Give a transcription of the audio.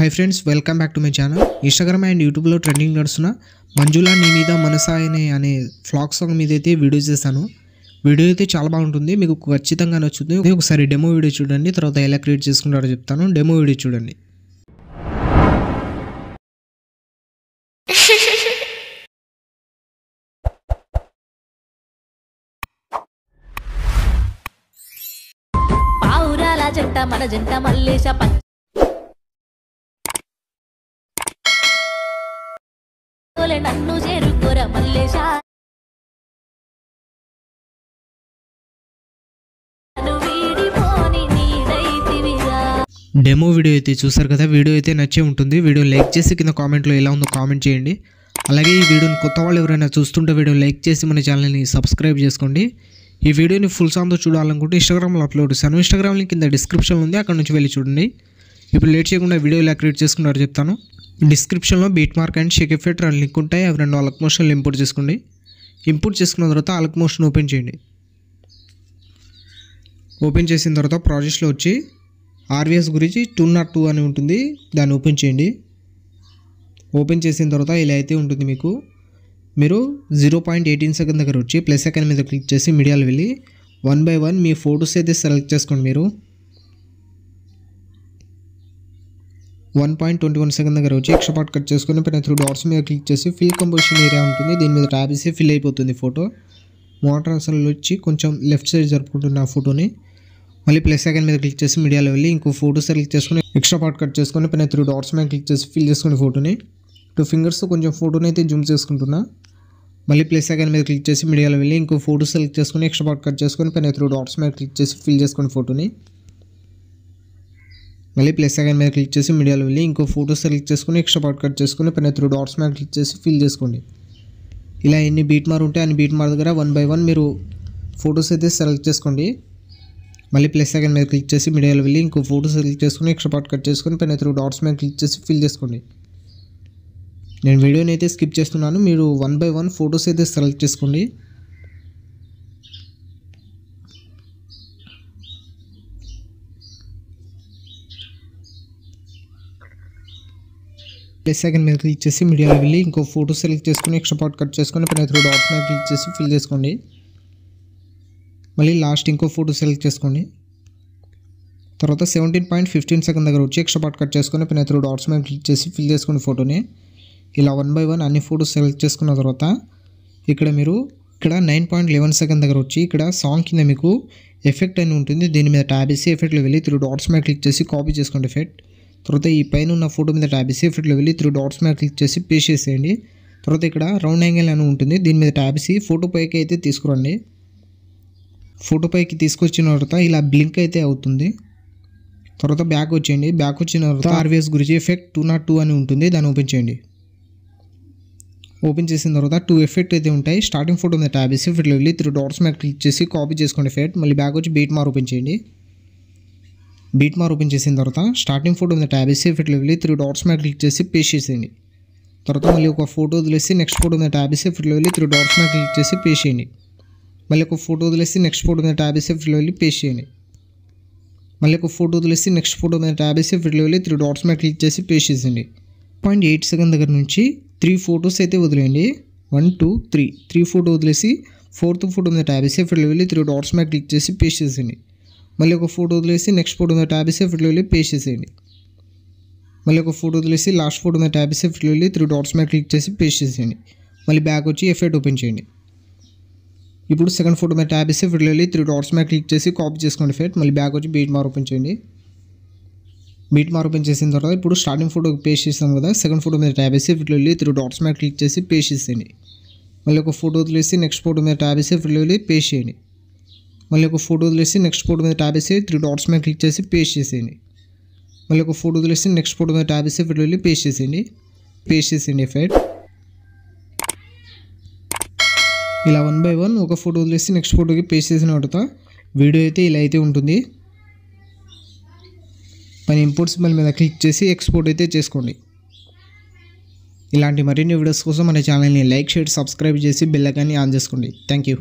Hi friends, welcome back to my channel. Instagram and యూట్యూబ్లో trending నడుస్తున్న మంజులా నీ మీద మనసాయనే అనే ఫ్లాగ్ సాంగ్ మీద అయితే వీడియో చేశాను. వీడియో అయితే చాలా బాగుంటుంది, మీకు ఖచ్చితంగా నచ్చుతుంది. ఒకసారి డెమో వీడియో చూడండి, తర్వాత ఎలా క్రియేట్ చేసుకుంటారో చెప్తాను. డెమో వీడియో చూడండి. పావురాల జంట మన జంట మల్లేశ నన్ను చేరుకోర మల్లేశ డెమో వీడియో అయితే చూసారు కదా, వీడియో అయితే నచ్చే ఉంటుంది. వీడియో లైక్ చేసి కింద కామెంట్లో ఎలా ఉందో కామెంట్ చేయండి. అలాగే ఈ వీడియోని కొత్త వాళ్ళు ఎవరైనా చూస్తుంటే వీడియో లైక్ చేసి మన ఛానల్ని సబ్స్క్రైబ్ చేసుకోండి. ఈ వీడియోని ఫుల్ సాంగ్తో చూడాలనుకుంటే ఇన్స్టాగ్రామ్లో అప్లోడ్ చేశాను. ఇన్స్టాగ్రామ్ లింక్ కింద డిస్క్రిప్షన్లో ఉంది, అక్కడ నుంచి వెళ్ళి చూడండి. ఇప్పుడు లేట్ చేయకుండా వీడియో ఎలా క్రియేట్ చేసుకున్నారో చెప్తాను. డిస్క్రిప్షన్లో beat mark and Sheikh effect link ఉంటాయి. అవి రెండు అలక్ మోషన్లు ఇంపోర్ట్ చేసుకోండి. ఇంపోర్ట్ చేసుకున్న తర్వాత అలక్ మోషన్ ఓపెన్ చేయండి. ఓపెన్ చేసిన తర్వాత ప్రాజెక్ట్స్లో వచ్చి ఆర్వీఎస్ గురించి 202 అని ఉంటుంది, దాన్ని ఓపెన్ చేయండి. ఓపెన్ చేసిన తర్వాత ఇలా అయితే ఉంటుంది. మీరు 0.18 సెకండ్ దగ్గర వచ్చి ప్లస్ సెకండ్ మీద క్లిక్ చేసి మీడియాలో వెళ్ళి 1 by 1 మీ ఫొటోస్ అయితే సెలెక్ట్ చేసుకోండి. మీరు 1.21 సెకండ్ దగ్గర వచ్చి ఎక్స్ట్రా పార్ట్ కట్ చేసుకొని పైన 3 డాట్స్ మీద క్లిక్ చేసి ఫిల్ కంపోజిషన్ ఏరియా ఉంటుంది, దీని మీద ట్యాబ్ చేసి ఫిల్ అయిపోతుంది ఫోటో. మోటార్ అసలు వచ్చి కొంచెం లెఫ్ట్ సైడ్ జరుపుకుంటున్న ఆ ఫోటోని మళ్ళీ ప్లస్ సెకండ్ మీద క్లిక్ చేసి మీడియాలో వెళ్ళి ఇంకో ఫోటో సెలెక్ట్ చేసుకొని ఎక్స్ట్రా పార్ట్ కట్ చేసుకొని పైన 3 డాట్స్ మీద క్లిక్ చేసి ఫిల్ చేసుకుని ఫోటోని 2 ఫింగర్స్తో కొంచెం ఫోటోని అయితే జూమ్ చేసుకుంటున్నా. మళ్ళీ ప్లస్ సెకండ్ మీద క్లిక్ చేసి మీడియాలో వెళ్ళి ఇంకో ఫోటో సెలెక్ట్ చేసుకొని ఎక్స్ట్రా పార్ట్ కట్ చేసుకొని పైన 3 డాట్స్ మీద క్లిక్ చేసి ఫిల్ చేసుకుని ఫోటోని మళ్ళీ ప్లస్ సెకండ్ మీద క్లిక్ చేసి మీడియాలో వెళ్ళి ఇంకో ఫోటో సెలెక్ట్ చేసుకొని ఎక్స్ట్రా పార్ట్ కట్ చేసుకొని పైన 3 డాట్స్ మీద క్లిక్ చేసి ఫిల్ చేసుకోండి. ఇలా ఎన్ని బీట్ మార్ ఉంటే అన్ని బీట్ మార్ దగ్గర 1 by 1 మీరు ఫొటోస్ అయితే సెలెక్ట్ చేసుకోండి. మళ్ళీ ప్లస్ సెకండ్ మీద క్లిక్ చేసి మీడియాలో వెళ్ళి ఇంకో ఫోటో సెలెక్ట్ చేసుకొని ఎక్స్ట్రా పార్ట్ కట్ చేసుకొని పైన 3 డాట్స్ మీద క్లిక్ చేసి ఫిల్ చేసుకోండి. నేను వీడియోని అయితే స్కిప్ చేస్తున్నాను, మీరు 1 by 1 ఫొటోస్ అయితే సెలెక్ట్ చేసుకోండి. ప్లస్ సెకండ్ మీద క్లిక్ చేసి మీడియాలో వెళ్ళి ఇంకో ఫోటో సెలెక్ట్ చేసుకొని ఎక్స్ట్రా పార్ట్ కట్ చేసుకొని పైన 3 డాట్స్ మీద క్లిక్ చేసి ఫిల్ చేసుకోండి. మళ్ళీ లాస్ట్ ఇంకో ఫోటో సెలెక్ట్ చేసుకోండి. తర్వాత 17.15 సెకండ్ దగ్గర వచ్చి ఎక్స్ట్రా పార్ట్ కట్ చేసుకొని పైన 3 డాట్స్ మీద క్లిక్ చేసి ఫిల్ చేసుకోండి ఫోటోని. ఇలా 1 by 1 అన్ని ఫోటోస్ సెలెక్ట్ చేసుకున్న తర్వాత ఇక్కడ 9.11 సెకండ్ దగ్గర వచ్చి ఇక్కడ సాంగ్ కింద మీకు ఎఫెక్ట్ అని ఉంటుంది, దీని మీద ట్యాబ్ చేసి ఎఫెక్ట్లో వెళ్ళి 3 డాట్స్ మీద క్లిక్ చేసి కాపీ చేసుకోండి ఎఫెక్ట్. తర్వాత ఈ పైన ఉన్న ఫోటో మీద ట్యాబ్ చేసి ఎఫెక్ట్లో వెళ్ళి 3 డాట్స్ మీద క్లిక్ చేసి పేస్ట్ చేసేయండి. తర్వాత ఇక్కడ రౌండ్ యాంగిల్ అని ఉంటుంది, దీని మీద ట్యాబ్ చేసి ఫోటో పైకి అయితే తీసుకురండి. ఫోటో పైకి తీసుకొచ్చిన తర్వాత ఇలా బ్లింక్ అయితే అవుతుంది. తర్వాత బ్యాక్ వచ్చేయండి. బ్యాక్ వచ్చిన తర్వాత ఆర్వీఎస్ గురించి ఎఫెక్ట్ 202 అని ఉంటుంది, దాన్ని ఓపెన్ చేయండి. ఓపెన్ చేసిన తర్వాత 2 ఎఫెక్ట్ అయితే ఉంటాయి. స్టార్టింగ్ ఫోటో మీద ట్యాబ్ చేసి ఎఫెక్ట్లో వెళ్ళి 3 డాట్స్ మీద క్లిక్ చేసి కాపీ చేసుకోండి ఎఫెక్ట్. మళ్ళీ బ్యాక్ వచ్చి బీట్ మార్ ఓపెన్ చేయండి. బీట్ మార్ ఓపెన్ చేసిన తర్వాత స్టార్టింగ్ ఫోటో మీద ట్యాబ్ చేసి ఎఫెక్ట్లో వెళ్ళి 3 డాట్స్ మీద క్లిక్ చేసి పేస్ట్ చేసేయండి. తర్వాత మళ్ళీ ఒక ఫోటో వదిలేసి నెక్స్ట్ ఫోటో మీద ట్యాబ్ చేసి ఎఫెక్ట్లో వెళ్ళి 3 డాట్స్ మీద క్లిక్ చేసి పేస్ట్ చేయండి. మళ్ళీ ఒక ఫోటో వదిలేసి నెక్స్ట్ ఫోటో మీద ట్యాబ్ చేసి ఎఫెక్ట్లో వెళ్ళి పేస్ట్ చేయండి. మళ్ళీ ఒక ఫోటో వదిలేసి నెక్స్ట్ ఫోటో మీద ట్యాబ్ చేసి ఎఫెక్ట్లో వెళ్ళి 3 డాట్స్ మీద క్లిక్ చేసి పేస్ట్ చేసేయండి. 0.8 సెకండ్ దగ్గర నుంచి 3 ఫోటోస్ అయితే వదిలేయండి. 1 2 3 ఫోటో వదిలేసి 4th ఫోటో మీద ట్యాబ్ చేసి ఎఫెక్ట్లో వెళ్ళి 3 డాట్స్ మీద క్లిక్ చేసి పేస్ట్ చేసేయండి. మళ్ళీ ఒక ఫోటో వదిలేసి నెక్స్ట్ ఫోటో మీద ట్యాబ్ చేసి ఎఫెక్ట్లో వెళ్ళి పేస్ట్ చేసేయండి. మళ్ళీ ఒక ఫోటో వదిలేసి లాస్ట్ ఫోటో మీద ట్యాబ్ చేసి ఎఫెక్ట్లో వెళ్ళి 3 డాట్స్ మీద క్లిక్ చేసి పేస్ట్ చేసేయండి. మళ్ళీ బ్యాక్ వచ్చి ఎఫెక్ట్ ఓపెన్ చేయండి. ఇప్పుడు సెకండ్ ఫోటో మీద ట్యాబ్ చేసి ఎఫెక్ట్లో వెళ్ళి 3 డాట్స్ మీద క్లిక్ చేసి కాపీ చేసుకోండి ఎఫెక్ట్. మళ్ళీ బ్యాక్ వచ్చి బీట్ మార్ ఓపెన్ చేయండి. బీట్ మార్ ఓపెన్ చేసిన తర్వాత ఇప్పుడు స్టార్టింగ్ ఫోటోకి పేస్ట్ చేస్తాం కదా, సెకండ్ ఫోటో మీద ట్యాబ్ చేసి ఎఫెక్ట్లో వెళ్ళి 3 డాట్స్ మీద క్లిక్ చేసి పేస్ట్ చేసేయండి. మళ్ళీ ఒక ఫోటో వదిలేసి నెక్స్ట్ ఫోటో మీద ట్యాబ్ చేసి ఎఫెక్ట్లో వెళ్ళి పేస్ట్ చేయండి. మళ్ళీ ఒక ఫోటో వదిలేసి నెక్స్ట్ ఫోటో మీద ట్యాబ్ చేసి 3 డాట్స్ మీద క్లిక్ చేసి పేస్ట్ చేసేయండి. మళ్ళీ ఒక ఫోటో వదిలేసి నెక్స్ట్ ఫోటో మీద ట్యాబ్ చేసి ఎఫెక్ట్లో వెళ్ళి పేస్ట్ చేసేయండి ఎఫెక్ట్. ఇలా 1 by 1 ఒక ఫోటో వదిలేసి నెక్స్ట్ ఫోటోకి పేస్ట్ చేసిన తర్వాత వీడియో అయితే ఇలా అయితే ఉంటుంది. పైన ఇంపోర్ట్ సింబల్ మీద క్లిక్ చేసి ఎక్స్పోర్ట్ అయితే చేసుకోండి. ఇలాంటి మరిన్ని వీడియోస్ కోసం మన ఛానల్ని లైక్ షేర్ సబ్స్క్రైబ్ చేసి బెల్ ఐకాన్ని ఆన్ చేసుకోండి. Thank you.